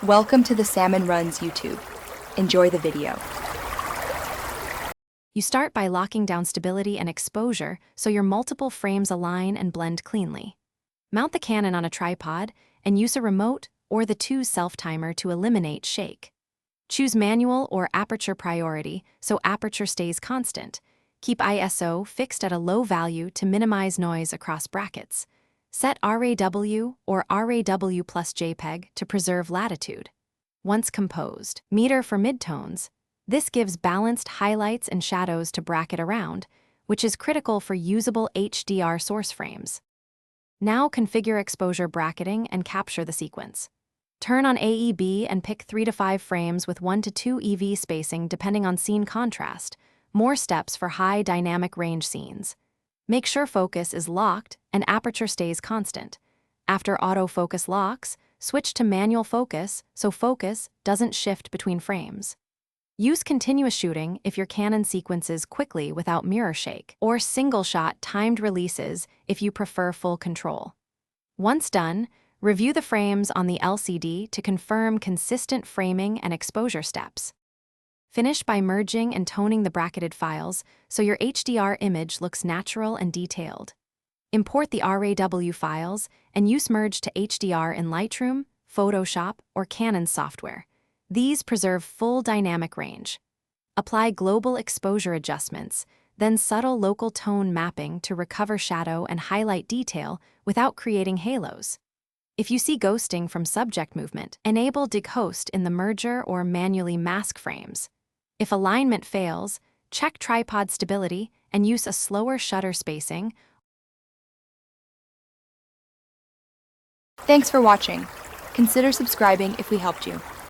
Welcome to the Salmon Runs YouTube. Enjoy the video. You start by locking down stability and exposure so your multiple frames align and blend cleanly. Mount the Canon on a tripod and use a remote or the 2 self-timer to eliminate shake. Choose manual or aperture priority so aperture stays constant. Keep ISO fixed at a low value to minimize noise across brackets. Set RAW or RAW plus JPEG to preserve latitude. Once composed, meter for midtones. This gives balanced highlights and shadows to bracket around, which is critical for usable HDR source frames. Now configure exposure bracketing and capture the sequence. Turn on AEB and pick 3 to 5 frames with 1 to 2 EV spacing depending on scene contrast. More steps for high dynamic range scenes. Make sure focus is locked and aperture stays constant. After autofocus locks, switch to manual focus so focus doesn't shift between frames. Use continuous shooting if your Canon sequences quickly without mirror shake, or single-shot timed releases if you prefer full control. Once done, review the frames on the LCD to confirm consistent framing and exposure steps. Finish by merging and toning the bracketed files so your HDR image looks natural and detailed. Import the RAW files and use merge to HDR in Lightroom, Photoshop, or Canon software. These preserve full dynamic range. Apply global exposure adjustments, then subtle local tone mapping to recover shadow and highlight detail without creating halos. If you see ghosting from subject movement, enable deghost in the merger or manually mask frames. If alignment fails, check tripod stability and use a slower shutter spacing. Thanks for watching. Consider subscribing if we helped you.